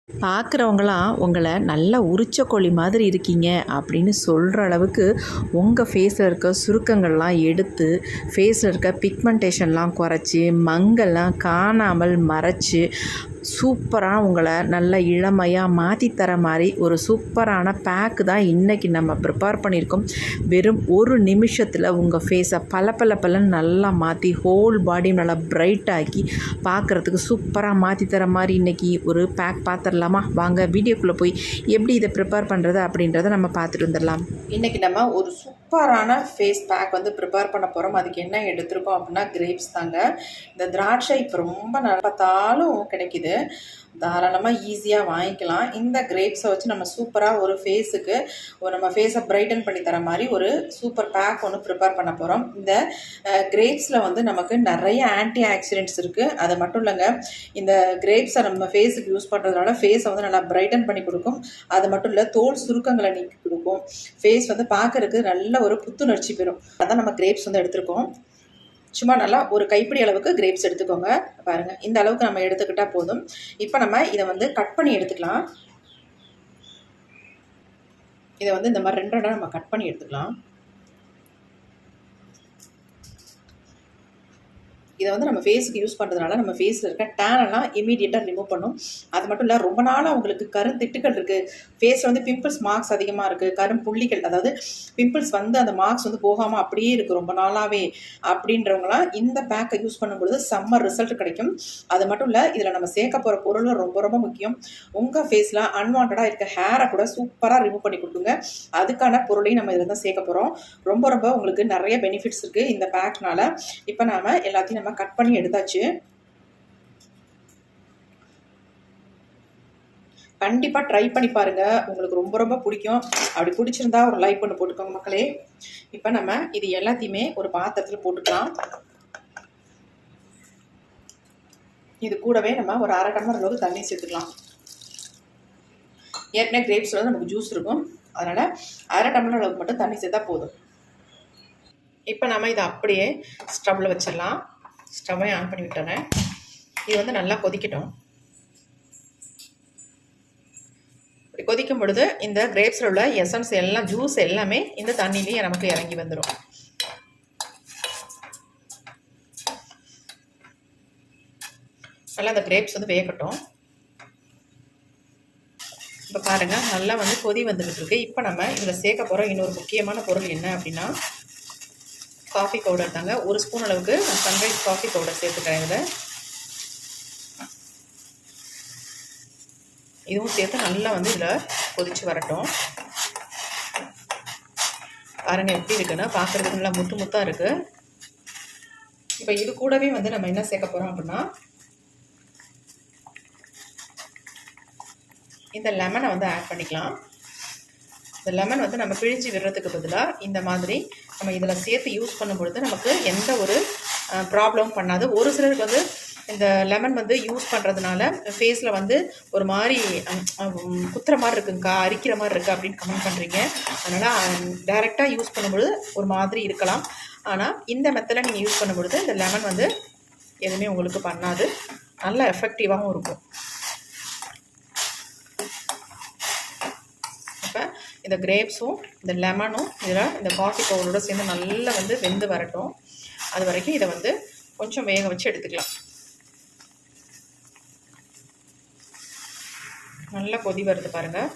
பார்க்குறவங்களாம் உங்களை நல்லா உரிச்ச கோழி மாதிரி இருக்கீங்க அப்படின்னு சொல்கிற அளவுக்கு உங்கள் ஃபேஸில் இருக்க சுருக்கங்கள்லாம் எடுத்து ஃபேஸில் இருக்க பிக்மெண்டேஷன்லாம் குறைச்சி மங்கெல்லாம் காணாமல் மறைச்சி சூப்பராக உங்களை நல்ல இளமையாக மாற்றி தர மாதிரி ஒரு சூப்பரான பேக்கு தான் இன்றைக்கி நம்ம ப்ரிப்பேர் பண்ணியிருக்கோம். வெறும் ஒரு நிமிஷத்தில் உங்கள் ஃபேஸை பல நல்லா மாற்றி ஹோல் பாடியும் நல்லா பிரைட் ஆக்கி பார்க்குறதுக்கு சூப்பராக மாற்றி தர மாதிரி இன்றைக்கி ஒரு பேக் பார்த்துடலாமா? வாங்க வீடியோக்குள்ளே போய் எப்படி இதை ப்ரிப்பேர் பண்ணுறது அப்படின்றத நம்ம பார்த்துட்டு வந்துடலாம். இன்றைக்கி நம்ம ஒரு சூப்பரான ஃபேஸ் பேக் வந்து ப்ரிப்பேர் பண்ண போகிறோம். அதுக்கு என்ன எடுத்துருக்கோம் அப்படின்னா கிரேப்ஸ் தாங்க. இந்த திராட்சை இப்போ ரொம்ப நல்லா பார்த்தாலும் கிடைக்கிது, தாராளமாக ஈஸியாக வாங்கிக்கலாம். இந்த கிரேப்ஸை வச்சு நம்ம சூப்பராக ஒரு ஃபேஸுக்கு நம்ம ஃபேஸை பிரைட்டன் பண்ணி தர மாதிரி ஒரு சூப்பர் பேக் ஒன்று ப்ரிப்பேர் பண்ண போகிறோம். இந்த கிரேப்ஸில் வந்து நமக்கு நிறைய ஆன்டி ஆக்சிடென்ட்ஸ் இருக்குது. அது மட்டும் இல்லைங்க, இந்த கிரேப்ஸை நம்ம ஃபேஸுக்கு யூஸ் பண்ணுறதுனால ஃபேஸை வந்து நல்லா பிரைட்டன் பண்ணி கொடுக்கும். அது மட்டும் இல்லை, தோல் சுருக்கங்களை நீக்கி கொடுக்கும். ஃபேஸ் வந்து பார்க்கறதுக்கு நல்ல ஒரு புத்துணர்ச்சி பெறும். அதான் நம்ம கிரேப்ஸ் வந்து எடுத்துருக்கோம். சும்மா நல்லா ஒரு கைப்பிடி அளவுக்கு கிரேப்ஸ் எடுத்துக்கோங்க. பாருங்கள், இந்த அளவுக்கு நம்ம எடுத்துக்கிட்டால் போதும். இப்போ நம்ம இதை வந்து கட் பண்ணி எடுத்துக்கலாம். இதை வந்து இந்த மாதிரி ரெண்டு நம்ம கட் பண்ணி எடுத்துக்கலாம். இதை வந்து நம்ம ஃபேஸுக்கு யூஸ் பண்ணுறதுனால நம்ம ஃபேஸில் இருக்க டேனெல்லாம் இமீடியட்டாக ரிமூவ் பண்ணும். அது மட்டும் இல்லை, ரொம்ப நாளாக உங்களுக்கு கருந்திட்டுகள் இருக்குது, ஃபேஸில் வந்து பிம்பிள்ஸ் மார்க்ஸ் அதிகமாக இருக்குது, கரும்புள்ளிகள், அதாவது பிம்பிள்ஸ் வந்து அந்த மார்க்ஸ் வந்து போகாமல் அப்படியே இருக்குது ரொம்ப நாளாகவே அப்படின்றவங்களாம் இந்த பேக்கை யூஸ் பண்ணும்பொழுது செம்ம ரிசல்ட் கிடைக்கும். அது மட்டும் இல்லை, இதில் நம்ம சேர்க்க போகிற பொருளும் ரொம்ப முக்கியம். உங்கள் ஃபேஸில் அன்வான்டாக இருக்க ஹேரை கூட சூப்பராக ரிமூவ் பண்ணி கொடுக்குங்க. அதுக்கான பொருளையும் நம்ம இதில் தான் சேர்க்க போகிறோம். ரொம்ப உங்களுக்கு நிறைய பெனிஃபிட்ஸ் இருக்குது இந்த பேக்னால். இப்போ நாம் எல்லாத்தையும் கட் பண்ணி எடுத்தாச்சு. கண்டிப்பா ட்ரை பண்ணி பாருங்க, உங்களுக்கு ரொம்ப பிடிக்கும். அப்படி பிடிச்சிருந்தா ஒரு லைக் பண்ணி போட்டுக்கோங்க மக்களே. இப்போ நம்ம இது எல்லாத்தையுமே ஒரு பாத்திரத்தில் போட்டுக்கலாம். இது கூடவே நம்ம ஒரு 1/2 டம்ளர் அளவுக்கு தண்ணி சேர்த்துக்கலாம். ஏற்கனவே கிரேப்ஸ் வந்து நமக்கு ஜூஸ் இருக்கும், அதனால 1/2 டம்ளர் அளவுக்கு மட்டும் தண்ணி சேர்த்தா போதும். இப்போ நம்ம இதை அப்படியே ஸ்டவ்வில் வச்சிடலாம். ஸ்டவ்வை ஆன் பண்ணி விட்டுறேன். இது வந்து நல்லா கொதிக்கட்டும். இப்படி கொதிக்கும் பொழுது இந்த கிரேப்ஸில் உள்ள எசன்ஸ் எல்லாம், ஜூஸ் எல்லாமே இந்த தண்ணியிலேயே நமக்கு இறங்கி வந்துடும். நல்லா அந்த கிரேப்ஸ் வந்து வேகட்டும். இப்போ பாருங்கள், நல்லா வந்து கொதி வந்துக்கிட்டு இருக்கு. இப்போ நம்ம இதில் சேர்க்க போகிற இன்னொரு முக்கியமான பொருள் என்ன அப்படின்னா காஃபி பவுடர் தாங்க. 1 ஸ்பூன் அளவுக்கு சன்ரைஸ் காஃபி பவுடர் சேர்த்துக்கிறேன். இதில் இதுவும் சேர்த்து நல்லா வந்து இதில் கொதித்து வரட்டும். பாருங்கள் எப்படி இருக்குன்னா, பார்க்குறதுக்கு நல்லா முத்தாக இருக்குது. இப்போ இது கூடவே வந்து நம்ம என்ன சேர்க்க போகிறோம் அப்படின்னா இந்த லெமனை வந்து ஆட் பண்ணிக்கலாம். இந்த லெமன் வந்து நம்ம பிழிஞ்சு விடுறதுக்கு பதிலாக இந்த மாதிரி நம்ம இதில் சேர்த்து யூஸ் பண்ணும்பொழுது நமக்கு எந்த ஒரு ப்ராப்ளமும் பண்ணாது. ஒரு சிலருக்கு வந்து இந்த லெமன் வந்து யூஸ் பண்ணுறதுனால ஃபேஸில் வந்து ஒரு மாதிரி குத்துற மாதிரி இருக்குங்கக்கா, அரிக்கிற மாதிரி இருக்குது அப்படின்னு கமெண்ட் பண்ணுறீங்க. அதனால் டைரெக்டாக யூஸ் பண்ணும்பொழுது ஒரு மாதிரி இருக்கலாம். ஆனால் இந்த மெத்தடில் நீங்கள் யூஸ் பண்ணும்பொழுது இந்த லெமன் வந்து எதுவுமே உங்களுக்கு பண்ணாது, நல்லா எஃபெக்டிவாகவும் இருக்கும். இப்போ இந்த கிரேப்ஸும் இந்த லெமனும் இதில் இந்த காஃபி பவுடரோடு சேர்ந்து நல்லா வந்து வெந்து வரட்டும். அது வரைக்கும் இதை வந்து கொஞ்சம் வேக வச்சு எடுத்துக்கலாம். நல்லா கொதி வருது பாருங்கள்.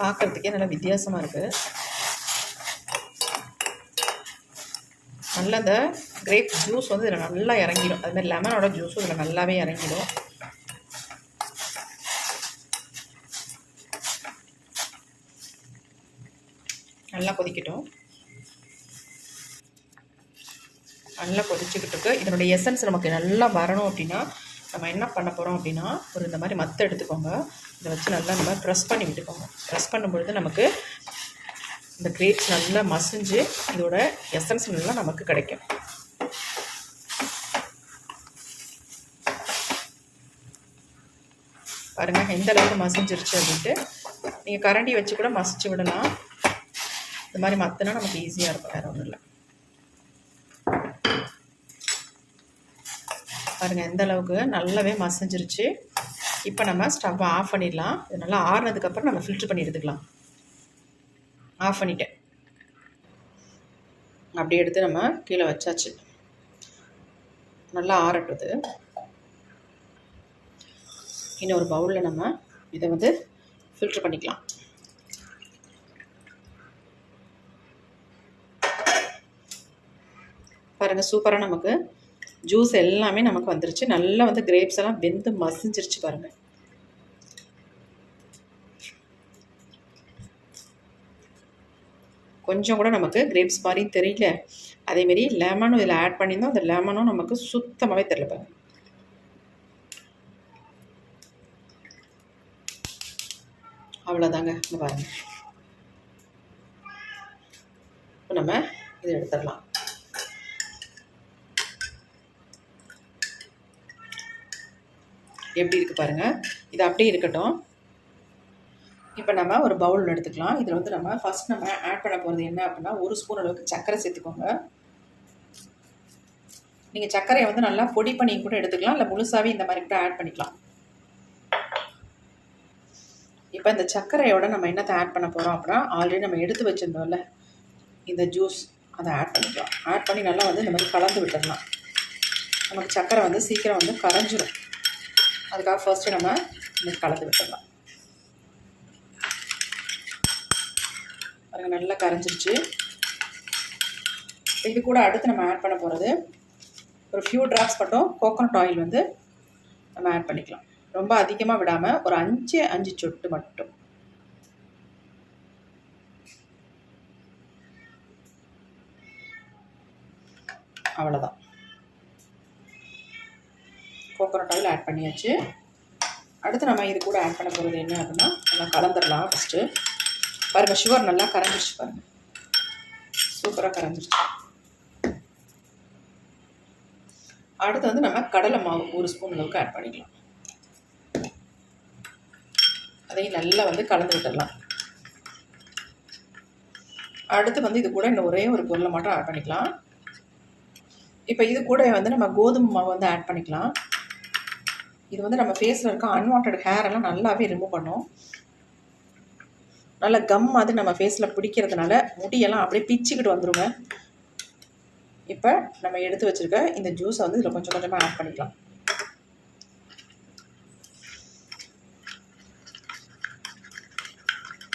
பார்க்குறதுக்கே நல்லா வித்தியாசமாக இருக்குது. நல்லா இந்த கிரேப் ஜூஸ் வந்து இதில் நல்லா இறங்கிடும். அதுமாதிரி லெமனோட ஜூஸும் இதில் நல்லாவே இறங்கிடும். நல்லா கொதிக்கட்டும். நல்லா கொதிச்சுக்கிட்டு இருக்கு. இதனுடைய எசன்ஸ் நமக்கு நல்லா வரணும் அப்படின்னா நம்ம என்ன பண்ண போகிறோம் அப்படின்னா ஒரு இந்த மாதிரி மத்து எடுத்துக்கோங்க. இதை வச்சு நல்லா நம்ம ப்ரெஸ் பண்ணி விட்டுக்கோங்க. ப்ரெஸ் பண்ணும்பொழுது நமக்கு இந்த கிரேப்ஸ் நல்லா மசிஞ்சு இதோட எசன்ஸ் நல்லா நமக்கு கிடைக்கும். பாருங்கள் எந்த அளவுக்கு மசிஞ்சிருச்சு அப்படின்ட்டு. நீங்கள் கரண்டி வச்சு கூட மசிச்சு விடலாம். இந்த மாதிரி மத்துனா நமக்கு ஈஸியாக இருக்கும், வேறு ஒன்றும் இல்லை. பாருங்கள் எந்த அளவுக்கு நல்லாவே மசிஞ்சிருச்சு. இப்போ நம்ம ஸ்டவ்வை ஆஃப் பண்ணிடலாம். இது நல்லா ஆறுனதுக்கப்புறம் நம்ம ஃபில்ட்ரு பண்ணி எடுத்துக்கலாம். ஆஃப் பண்ணிவிட்டேன். அப்படியே எடுத்து நம்ம கீழே வச்சாச்சு. நல்லா ஆறட்டுது. இன்னொரு பவுலில் நம்ம இதை வந்து ஃபில்ட்ரு பண்ணிக்கலாம். பாருங்கள் சூப்பராக நமக்கு ஜூஸ் எல்லாமே நமக்கு வந்துருச்சு. நல்லா வந்து கிரேப்ஸ் எல்லாம் வெந்து மசிஞ்சிருச்சு பாருங்கள். கொஞ்சம் கூட நமக்கு கிரேப்ஸ் மாதிரி தெரியல. அதேமாரி லெமனும் இதில் ஆட் பண்ணியிருந்தோம். அந்த லெமனும் நமக்கு சுத்தமாகவே தெரியல பாருங்கள். அவ்வளோதாங்க. இங்கே பாருங்கள். இப்போ நம்ம இதை எடுத்துடலாம். எப்படி இருக்குது பாருங்கள். இது அப்படியே இருக்கட்டும். இப்போ நம்ம ஒரு பவுல் எடுத்துக்கலாம். இதில் வந்து நம்ம ஃபஸ்ட் நம்ம ஆட் பண்ண போகிறது என்ன அப்படின்னா, 1 ஸ்பூன் அளவுக்கு சர்க்கரை சேர்த்துக்கோங்க. நீங்கள் சர்க்கரையை வந்து நல்லா பொடி பண்ணி கூட எடுத்துக்கலாம், இல்லை முழுசாகவே இந்த மாதிரி கூட ஆட் பண்ணிக்கலாம். இப்போ இந்த சர்க்கரையோட நம்ம என்னத்தை ஆட் பண்ண போகிறோம் அப்படின்னா, ஆல்ரெடி நம்ம எடுத்து வச்சுருந்தோம்ல இந்த ஜூஸ், அதை ஆட் பண்ணிக்கலாம். ஆட் பண்ணி நல்லா வந்து இந்த மாதிரி கலந்து விட்டுடலாம். நமக்கு சர்க்கரை வந்து சீக்கிரம் வந்து கரைஞ்சிடும். அதுக்காக ஃபர்ஸ்ட்டு நம்ம இந்த கலந்து விட்டுடலாம். பாருங்கள் நல்லா கரைஞ்சிருச்சு. இது கூட அடுத்து நம்ம ஆட் பண்ண போகிறது ஒரு ஃபியூ ட்ராப்ஸ் மட்டும் கோகோனட் ஆயில் வந்து நம்ம ஆட் பண்ணிக்கலாம். ரொம்ப அதிகமாக விடாமல் ஒரு 5 சொட்டு மட்டும். அவ்வளோதான். கோகோனட் ஆயில் ஆட் பண்ணியாச்சு. அடுத்து நம்ம இது கூட ஆட் பண்ண போகிறது என்ன அப்படின்னா, நம்ம கலந்துடலாம். ஃபஸ்ட்டு பாருங்கள் சுகர் நல்லா கரைஞ்சிருச்சு பாருங்கள். சூப்பராக கரைஞ்சிருச்சு. அடுத்து வந்து நம்ம கடலை மாவு 1 ஸ்பூன் அளவுக்கு ஆட் பண்ணிக்கலாம். அதையும் நல்லா வந்து கலந்து விட்டுடலாம். அடுத்து வந்து இது கூட இன்னும் ஒரே ஒரு பொருளை மட்டும் ஆட் பண்ணிக்கலாம். இப்போ இது கூட வந்து நம்ம கோதுமை மாவு வந்து ஆட் பண்ணிக்கலாம். இது வந்து நம்ம ஃபேஸில் இருக்க அன்வான்ட் ஹேர் எல்லாம் நல்லாவே ரிமூவ் பண்ணும். நல்லா கம் மாதிரி நம்ம ஃபேஸில் பிடிக்கிறதுனால முடியெல்லாம் அப்படியே பிச்சுக்கிட்டு வந்துடுங்க. இப்போ நம்ம எடுத்து வச்சுருக்க இந்த ஜூஸை வந்து இதில் கொஞ்சம் கொஞ்சமாக ஆட் பண்ணிக்கலாம்.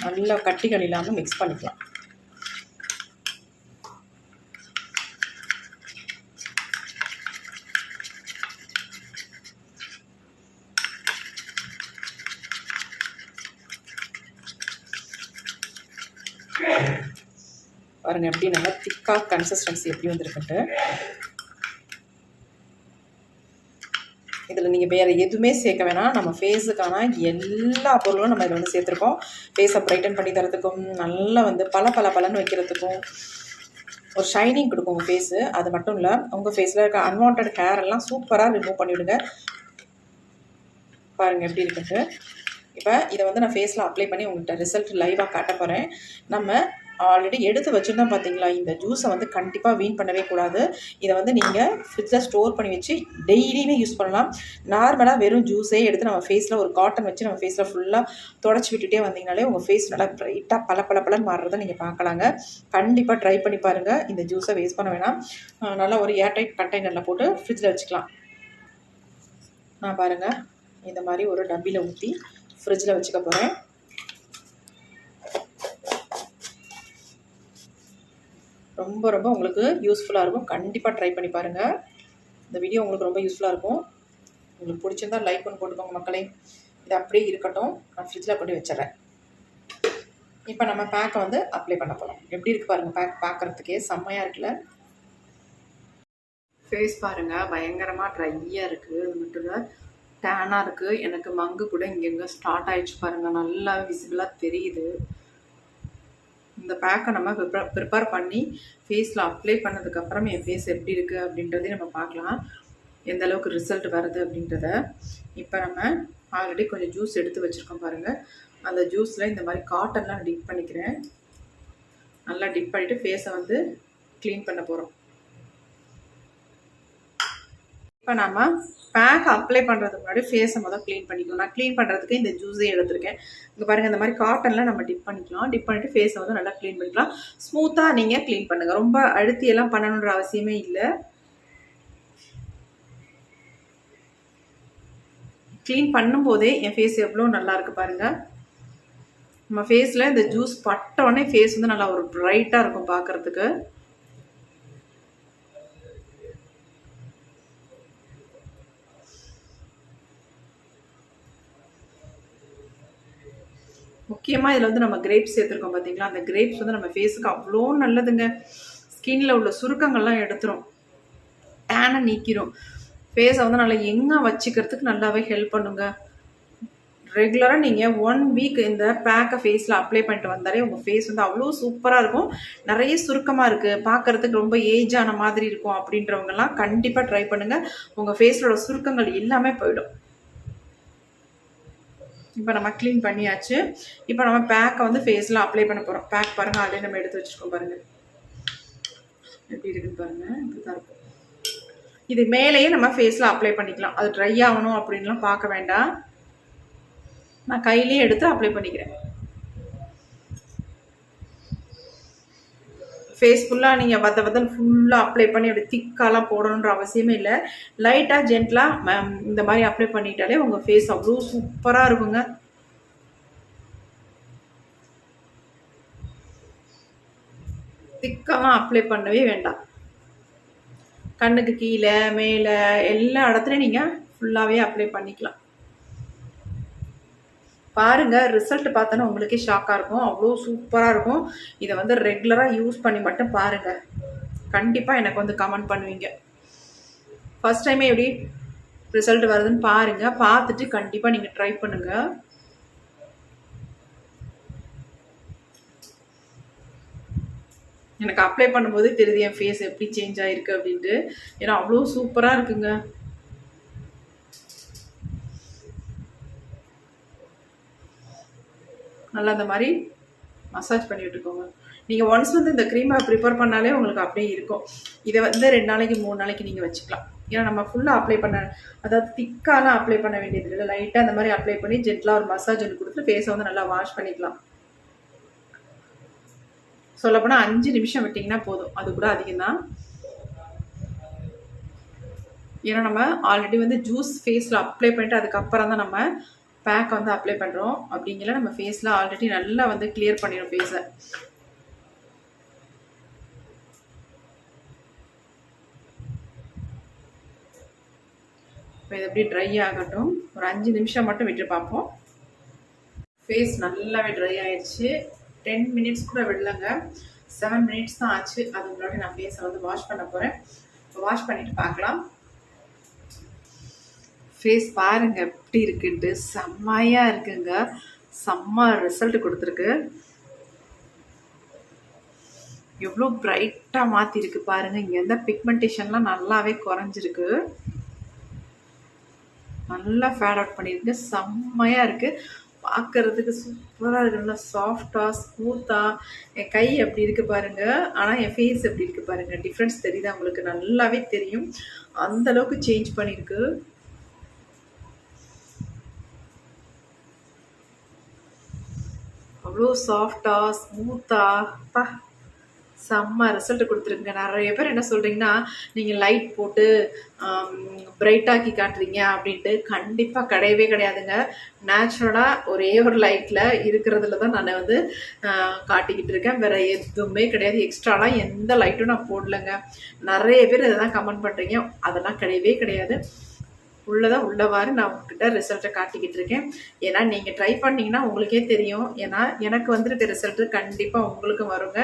நல்லா கட்டிகள் இல்லாமல் மிக்ஸ் பண்ணிக்கலாம். பாருங்கள் எப்படி நல்லா திக்காக கன்சிஸ்டன்சி எப்படி வந்துருக்குன்ட்டு. இதில் நீங்கள் வேறு எதுவுமே சேர்க்க வேணாம். நம்ம ஃபேஸுக்கான எல்லா பொருளும் நம்ம இதில் வந்து சேர்த்துருக்கோம். ஃபேஸை ப்ரைட்டன் பண்ணி தரத்துக்கும், நல்லா வந்து பலன்னு வைக்கிறதுக்கும், ஒரு ஷைனிங் கொடுக்கும் உங்கள் ஃபேஸு. அது மட்டும் இல்லை, உங்கள் ஃபேஸில் இருக்க அன்வான்ட் ஹேர் எல்லாம் சூப்பராக ரிமூவ் பண்ணிவிடுங்க. பாருங்கள் எப்படி இருக்குன்ட்டு. இப்போ இதை வந்து நான் ஃபேஸில் அப்ளை பண்ணி உங்கள்கிட்ட ரிசல்ட் லைவாக காட்ட போகிறேன். நம்ம ஆல்ரெடி எடுத்து வச்சுருந்தோம் பார்த்தீங்களா, இந்த ஜூஸை வந்து கண்டிப்பாக வீண் பண்ணவே கூடாது. இதை வந்து நீங்கள் ஃப்ரிட்ஜில் ஸ்டோர் பண்ணி வச்சு டெய்லியுமே யூஸ் பண்ணலாம். நார்மலாக வெறும் ஜூஸே எடுத்து நம்ம ஃபேஸில் ஒரு காட்டன் வச்சு நம்ம ஃபேஸில் ஃபுல்லாக தொடச்சி விட்டுட்டே வந்தீங்கனாலே உங்கள் ஃபேஸ் நல்லா ப்ரைட்டாக பலன்னு மாறுறதை நீங்கள் பார்க்கலாங்க. கண்டிப்பாக ட்ரை பண்ணி பாருங்கள். இந்த ஜூஸை வேஸ்ட் பண்ண வேணாம். நல்லா ஒரு ஏர்டைட் கண்டெய்னரில் போட்டு ஃப்ரிட்ஜில் வச்சுக்கலாம். நான் பாருங்கள் இந்த மாதிரி ஒரு டப்பியில் ஊற்றி ஃப்ரிட்ஜில் வச்சுக்க போகிறேன். ரொம்ப உங்களுக்கு யூஸ்ஃபுல்லாக இருக்கும். கண்டிப்பாக ட்ரை பண்ணி பாருங்கள். இந்த வீடியோ உங்களுக்கு ரொம்ப யூஸ்ஃபுல்லாக இருக்கும். உங்களுக்கு பிடிச்சிருந்தா லைக் பண்ணி போட்டுக்கோங்க மக்களே. இது அப்படியே இருக்கட்டும். நான் ஃப்ரிட்ஜில் போட்டு வச்சிடறேன். இப்போ நம்ம பேக்கை வந்து அப்ளை பண்ண போகிறோம். எப்படி இருக்குது பாருங்கள். பேக் பார்க்குறதுக்கே செம்மையாக இருக்குல்ல. ஃபேஸ் பாருங்கள் பயங்கரமாக ட்ரையாக இருக்குது. அது மட்டும் இல்லை டேனாக இருக்குது. எனக்கு மங்கு கூட இங்கெங்கே ஸ்டார்ட் ஆகிடுச்சு பாருங்கள். நல்லா விசிபிளாக தெரியுது. இந்த பேக்கை நம்ம ப்ரிப்பேர் பண்ணி ஃபேஸில் அப்ளை பண்ணதுக்கப்புறம் என் ஃபேஸ் எப்படி இருக்குது அப்படின்றதையும் நம்ம பார்க்கலாம், எந்த அளவுக்கு ரிசல்ட் வருது அப்படின்றத. இப்போ நம்ம ஆல்ரெடி கொஞ்சம் ஜூஸ் எடுத்து வச்சுருக்கோம் பாருங்கள். அந்த ஜூஸில் இந்த மாதிரி காட்டன்லாம் டிப் பண்ணிக்கிறேன். நல்லா டிப் பண்ணிவிட்டு ஃபேஸை வந்து க்ளீன் பண்ண போகிறோம். இப்போ நம்ம பேக் அப்ளை பண்ணுறதுக்கு முன்னாடி ஃபேஸை க்ளீன் பண்ணிக்கலாம். நான் க்ளீன் பண்ணுறதுக்கு இந்த ஜூஸே எடுத்திருக்கேன். இங்கே பாருங்கள், இந்த மாதிரி காட்டனில் நம்ம டிப் பண்ணிக்கலாம். டிப் பண்ணிவிட்டு ஃபேஸை நல்லா க்ளீன் பண்ணிக்கலாம். ஸ்மூத்தாக நீங்கள் க்ளீன் பண்ணுங்கள். ரொம்ப அழுத்தியெல்லாம் பண்ணணுன்ற அவசியமே இல்லை. க்ளீன் பண்ணும்போதே என் ஃபேஸ் எவ்வளோ நல்லா இருக்குது பாருங்கள். நம்ம ஃபேஸில் இந்த ஜூஸ் பட்டோடனே ஃபேஸ் நல்லா ஒரு ப்ரைட்டாக இருக்கும் பார்க்குறதுக்கு. முக்கியமாக இதில் நம்ம கிரேப்ஸ் சேர்த்துருக்கோம் பார்த்தீங்களா, அந்த கிரேப்ஸ் நம்ம ஃபேஸுக்கு அவ்வளோ நல்லதுங்க. ஸ்கின்னில் உள்ள சுருக்கங்கள்லாம் எடுத்துரும், டேனை நீக்கிரும், ஃபேஸை நல்லா எங்கே வச்சுக்கிறதுக்கு நல்லாவே ஹெல்ப் பண்ணுங்க. ரெகுலராக நீங்கள் 1 வீக் இந்த பேக்கை ஃபேஸில் அப்ளை பண்ணிட்டு வந்தாலே உங்கள் ஃபேஸ் அவ்வளோ சூப்பராக இருக்கும். நிறைய சுருக்கமாக இருக்குது, பார்க்குறதுக்கு ரொம்ப ஏஜான மாதிரி இருக்கும் அப்படின்றவங்கலாம் கண்டிப்பாக ட்ரை பண்ணுங்கள். உங்கள் ஃபேஸோட சுருக்கங்கள் எல்லாமே போயிடும். இப்போ நம்ம க்ளீன் பண்ணியாச்சு. இப்போ நம்ம பேக்கை ஃபேஸில் அப்ளை பண்ண போகிறோம். பேக் பாருங்கள், ஆல்ரெடி நம்ம எடுத்து வச்சுருக்கோம் பாருங்கள், எப்படி இருக்குன்னு பாருங்கள். இப்படி தான் இருக்கும். இது மேலேயே நம்ம ஃபேஸில் அப்ளை பண்ணிக்கலாம். அது ட்ரை ஆகணும் அப்படின்லாம் பார்க்க வேண்டாம். நான் கையிலேயே எடுத்து அப்ளை பண்ணிக்கிறேன். ஃபேஸ் ஃபுல்லாக நீங்கள் வதன் ஃபுல்லாக அப்ளை பண்ணி அப்படி திக்காலாம் போடணுன்ற அவசியமே இல்லை. லைட்டாக ஜென்டலாக இந்த மாதிரி அப்ளை பண்ணிட்டாலே உங்கள் ஃபேஸ் அவ்வளோ சூப்பராக இருக்குங்க. திக்காலாம் அப்ளை பண்ணவே வேண்டாம். கண்ணுக்கு கீழே மேலே எல்லா இடத்துலையும் நீங்கள் ஃபுல்லாகவே அப்ளை பண்ணிக்கலாம். பாருங்கள், ரிசல்ட் பார்த்தோன்னா உங்களுக்கே ஷாக்காக இருக்கும், அவ்வளோ சூப்பராக இருக்கும். இதை ரெகுலராக யூஸ் பண்ணி மட்டும் பாருங்கள். கண்டிப்பாக எனக்கு கமெண்ட் பண்ணுவீங்க. ஃபஸ்ட் டைமே எப்படி ரிசல்ட் வருதுன்னு பாருங்கள். பார்த்துட்டு கண்டிப்பாக நீங்கள் ட்ரை பண்ணுங்கள். எனக்கு அப்ளை பண்ணும்போதே தெரியுது என் ஃபேஸ் எப்படி சேஞ்ச் ஆகிருக்கு அப்படின்ட்டு. ஏன்னா அவ்வளோ சூப்பராக இருக்குங்க. நல்லா இந்த மாதிரி மசாஜ் பண்ணி விட்டுக்கோங்க. நீங்கள் ஒன்ஸ் இந்த க்ரீமை ப்ரிப்பேர் பண்ணாலே உங்களுக்கு அப்படியே இருக்கும். இதை 2 நாளைக்கு 3 நாளைக்கு நீங்கள் வச்சுக்கலாம். ஏன்னா நம்ம ஃபுல்லாக அப்ளை பண்ண, அதாவது திக்காலாம் அப்ளை பண்ண வேண்டியது இல்லை. லைட்டாக அந்த மாதிரி அப்ளை பண்ணி ஜென்டலாக ஒரு மசாஜ் கொடுத்து ஃபேஸை நல்லா வாஷ் பண்ணிக்கலாம். சொல்லப்போனால் 5 நிமிஷம் விட்டிங்கன்னா போதும், அது கூட அதிகம்தான். ஏன்னா நம்ம ஆல்ரெடி ஜூஸ் ஃபேஸில் அப்ளை பண்ணிட்டு அதுக்கப்புறம் தான் நம்ம பேக்கை அப்ளை பண்ணுறோம். அப்படிங்கிற நம்ம ஃபேஸில் ஆல்ரெடி நல்லா கிளியர் பண்ணிடும் ஃபேஸை. இப்போ இது எப்படி ட்ரை ஆகட்டும். ஒரு 5 நிமிஷம் மட்டும் விட்டு பார்ப்போம். ஃபேஸ் நல்லாவே ட்ரை ஆயிடுச்சு. 10 மினிட்ஸ் கூட விடலைங்க, 7 மினிட்ஸ் தான் ஆச்சு. அது முன்னாடி நான் ஃபேஸை வாஷ் பண்ண போகிறேன். வாஷ் பண்ணிவிட்டு பார்க்கலாம். ஃபேஸ் பாருங்கள் எப்படி இருக்குன்ட்டு, செம்மையாக இருக்குங்க. செம்ம ரிசல்ட் கொடுத்துருக்கு. எவ்வளோ ப்ரைட்டாக மாற்றிருக்கு பாருங்கள். இங்கே எந்த பிக்மெண்டேஷன்லாம் நல்லாவே குறைஞ்சிருக்கு. நல்லா ஃபேட் அவுட் பண்ணியிருக்கு. செம்மையாக இருக்குது, பார்க்குறதுக்கு சூப்பராக இருக்குது. நல்லா சாஃப்டாக ஸ்மூத்தாக. என் கை அப்படி இருக்குது பாருங்கள், ஆனால் என் ஃபேஸ் எப்படி இருக்குது பாருங்கள். டிஃப்ரென்ஸ் தெரியுது உங்களுக்கு, நல்லாவே தெரியும். அந்தளவுக்கு சேஞ்ச் பண்ணியிருக்கு. அவ்வளோ சாஃப்டாக ஸ்மூத்தாக செம்ம ரிசல்ட் கொடுத்துருக்குங்க. நிறைய பேர் என்ன சொல்கிறீங்கன்னா, நீங்கள் லைட் போட்டு பிரைட்டாக்கி காட்டுறீங்க அப்படின்ட்டு. கண்டிப்பாக கிடையவே கிடையாதுங்க. நேச்சுரலாக ஒரே ஒரு லைட்டில் இருக்கிறதுல தான் நான் காட்டிக்கிட்டு இருக்கேன். வேறு எதுவுமே கிடையாது. எக்ஸ்ட்ராலாம் எந்த லைட்டும் நான் போடலைங்க. நிறைய பேர் இதை தான் கமெண்ட் பண்ணுறீங்க. அதெல்லாம் கிடையவே கிடையாது. உள்ளதான் உள்ளவாறு நான் உங்ககிட்ட ரிசல்ட்டை காட்டிக்கிட்டு இருக்கேன். ஏன்னா நீங்கள் ட்ரை பண்ணிங்கன்னா உங்களுக்கே தெரியும். ஏன்னா எனக்கு வந்துருக்க ரிசல்ட்டு கண்டிப்பாக உங்களுக்கு வருங்க,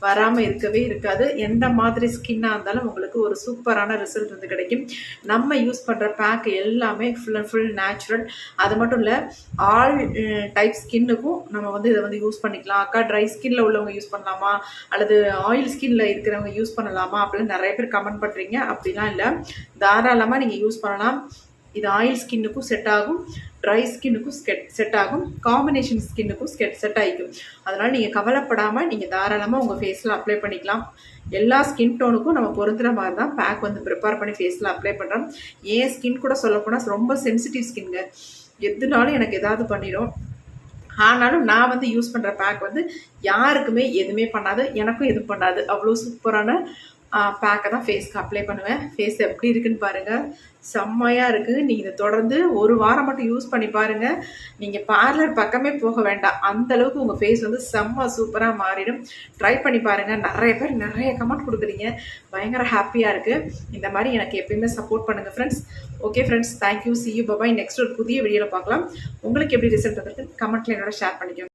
வராமல் இருக்கவே இருக்காது. எந்த மாதிரி ஸ்கின்னாக இருந்தாலும் உங்களுக்கு ஒரு சூப்பரான ரிசல்ட் கிடைக்கும். நம்ம யூஸ் பண்ணுற பேக் எல்லாமே ஃபுல் அண்ட் ஃபுல் நேச்சுரல். அது மட்டும் இல்லை, ஆல் டைப் ஸ்கின்னுக்கும் நம்ம இதை யூஸ் பண்ணிக்கலாம். அக்கா ட்ரை ஸ்கின்னில் உள்ளவங்க யூஸ் பண்ணலாமா, அல்லது ஆயில் ஸ்கின்னில் இருக்கிறவங்க யூஸ் பண்ணலாமா அப்படின்னு நிறைய பேர் கமெண்ட் பண்ணுறீங்க. அப்படிலாம் இல்லை, தாராளமாக நீங்கள் யூஸ் பண்ணலாம். இது ஆயில் ஸ்கின்னுக்கும் செட் ஆகும், ட்ரை ஸ்கின்னுக்கும் செட் ஆகும், காம்பினேஷன் ஸ்கின்னுக்கும் செட் ஆகிக்கும். அதனால் நீங்கள் கவலைப்படாமல் நீங்கள் தாராளமாக உங்கள் ஃபேஸில் அப்ளை பண்ணிக்கலாம். எல்லா ஸ்கின் டோனுக்கும் நம்ம பொருந்துகிற மாதிரி தான் பேக் வந்து ப்ரிப்பேர் பண்ணி ஃபேஸில் அப்ளை பண்ணுறோம். ஏன் ஸ்கின் கூட சொல்லப்போனால் ரொம்ப சென்சிட்டிவ் ஸ்கின்ங்க, எதுனாலும் எனக்கு எதாவது பண்ணிடும். ஆனாலும் நான் வந்து யூஸ் பண்ணுற பேக் வந்து யாருக்குமே எதுவுமே பண்ணாது, எனக்கும் எதுவும் பண்ணாது. அவ்வளோ சூப்பரான பேக்கை தான் ஃபேஸ்க்கு அப்ளை பண்ணுவேன். ஃபேஸ் எப்படி இருக்குன்னு பாருங்கள், செம்மையாக இருக்குது. நீங்கள் இதை தொடர்ந்து ஒரு வாரம் மட்டும் யூஸ் பண்ணி பாருங்கள். நீங்கள் பார்லர் பக்கமே போக வேண்டாம், அந்தளவுக்கு உங்கள் ஃபேஸ் வந்து செம்ம சூப்பராக மாறிடும். ட்ரை பண்ணி பாருங்கள். நிறைய பேர் நிறைய கமெண்ட் கொடுக்குறீங்க, பயங்கர ஹாப்பியாக இருக்குது. இந்த மாதிரி எனக்கு எப்பயுமே சப்போர்ட் பண்ணுங்கள் friends. Okay friends, thank you, C you, bye bye. Next ஒரு புதிய வீடியோவில் பார்க்கலாம். உங்களுக்கு எப்படி ரிசல்ட் வந்திருக்கு கமெண்ட்டில் என்னோட ஷேர் பண்ணிக்கோங்க.